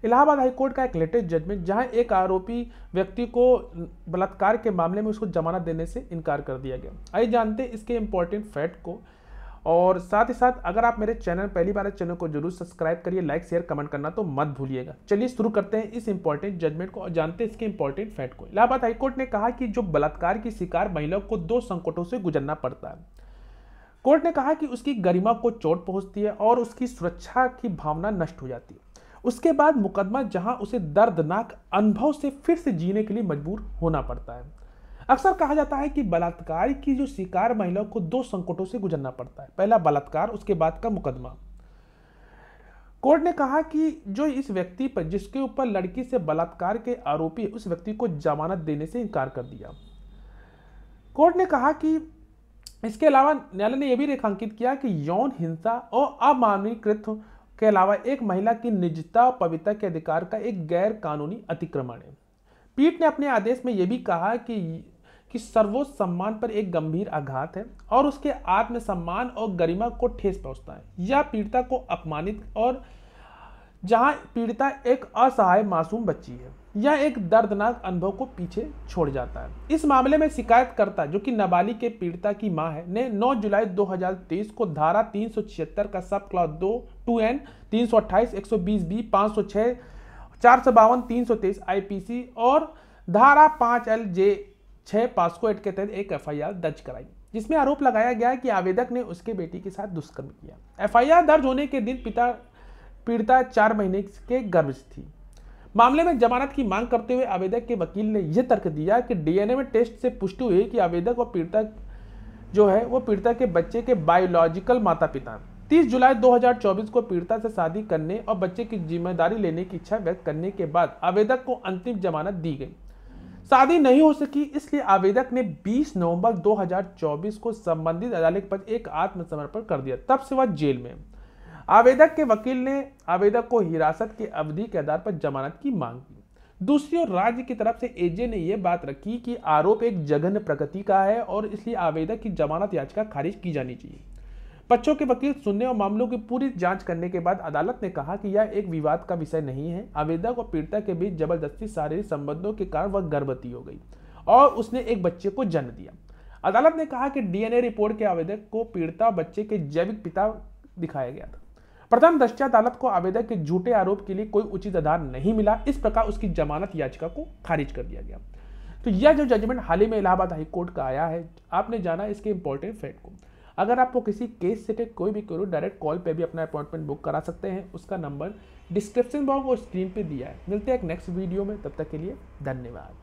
Allahabad high court का एक latest judgement जहां एक आरोपी व्यक्ति को बलात्कार के मामले में उसको जमानत देने से इनकार कर दिया गया। आइए जानते हैं इसके इंपॉर्टेंट फैक्ट को, और साथ ही साथ अगर आप मेरे चैनल पहली बार चैनल को जरूर सब्सक्राइब करिए, लाइक शेयर कमेंट करना तो मत भूलिएगा। चलिए शुरू करते हैं इस इंपॉर्टेंट जजमेंट को और जानते हैं इसके इंपॉर्टेंट फैक्ट को। इलाहाबाद हाईकोर्ट ने कहा कि जो बलात्कार की शिकार महिला को 2 संकटों से गुजरना पड़ता है। कोर्ट ने कहा कि उसकी गरिमा को चोट पहुंचती है और उसकी सुरक्षा की भावना नष्ट हो जाती है। उसके बाद मुकदमा जहां उसे दर्दनाक अनुभव से फिर से जीने के लिए मजबूर होना पड़ता है। अक्सर कहा जाता है कि बलात्कार की जो शिकार महिला को 2 संकटों से गुजरना पड़ता है, पहला बलात्कार, उसके बाद का मुकदमा। कोर्ट ने कहा कि जो इस व्यक्ति पर जिसके ऊपर लड़की से बलात्कार के आरोपी उस व्यक्ति को जमानत देने से इनकार कर दिया। कोर्ट ने कहा कि इसके अलावा न्यायालय ने यह भी रेखांकित किया कि यौन हिंसा और अमानवीय कृत्य के अलावा एक महिला की निजता और पवित्रता के अधिकार का एक गैर कानूनी अतिक्रमण है। पीठ ने अपने आदेश में यह भी कहा कि सर्वोच्च सम्मान पर एक गंभीर आघात है और उसके आत्मसम्मान और गरिमा को ठेस पहुंचता है। यह पीड़िता को अपमानित और जहां पीड़िता एक असहाय मासूम बच्ची है, यह एक दर्दनाक अनुभव को पीछे छोड़ जाता है। इस मामले में शिकायतकर्ता जो कि नाबालिग के पीड़िता की मां है ने 9 जुलाई 2023 को धारा 376 का sub clause 2(2)(n), 328, 120(b), 506, 452, 323 IPC और धारा 5(l)(j)(6) पॉस्को एक्ट के तहत एक एफआईआर दर्ज कराई, जिसमें आरोप लगाया गया कि आवेदक ने उसके बेटी के साथ दुष्कर्म किया। एफआईआर दर्ज होने के दिन पीड़िता 4 महीने के गर्भ थी। मामले में जमानत की मांग करते हुए आवेदक के वकील ने यह तर्क दिया कि डीएनए में टेस्ट से पुष्टि हुई कि आवेदक और पीड़िता जो है वो पीड़िता के बच्चे के बायोलॉजिकल माता पिता। 30 जुलाई 2024 को पीड़िता से शादी करने और बच्चे की जिम्मेदारी लेने की इच्छा व्यक्त करने के बाद आवेदक को अंतिम जमानत दी गई। शादी नहीं हो सकी, इसलिए आवेदक ने 20 नवंबर 2024 को संबंधित अदालत पर एक आत्मसमर्पण कर दिया। तब से वह जेल में। आवेदक के वकील ने आवेदक को हिरासत की अवधि के आधार पर जमानत की मांग की। दूसरी ओर राज्य की तरफ से एजे ने यह बात रखी कि आरोप एक जघन्य प्रकृति का है और इसलिए आवेदक की जमानत याचिका खारिज की जानी चाहिए। पक्षों के वकील सुनने और मामलों की पूरी जांच करने के बाद अदालत ने कहा कि यह एक विवाद का विषय नहीं है। आवेदक और पीड़िता के बीच जबरदस्ती शारीरिक संबंधों के कारण वह गर्भवती हो गई और उसने एक बच्चे को जन्म दिया। अदालत ने कहा कि डीएनए रिपोर्ट के आवेदक को पीड़िता बच्चे के जैविक पिता दिखाया गया था। प्रथम दृष्टया अदालत को आवेदक के झूठे आरोप के लिए कोई उचित आधार नहीं मिला, इस प्रकार उसकी जमानत याचिका को खारिज कर दिया गया। तो यह जो जजमेंट हाल ही में इलाहाबाद हाईकोर्ट का आया है, आपने जाना इसके इंपॉर्टेंट फैक्ट को। अगर आपको किसी केस से कोई भी क्वेरी डायरेक्ट कॉल पे भी अपना अपॉइंटमेंट बुक करा सकते हैं, उसका नंबर डिस्क्रिप्शन बॉक्स और स्क्रीन पे दिया है। मिलते हैं एक नेक्स्ट वीडियो में, तब तक के लिए धन्यवाद।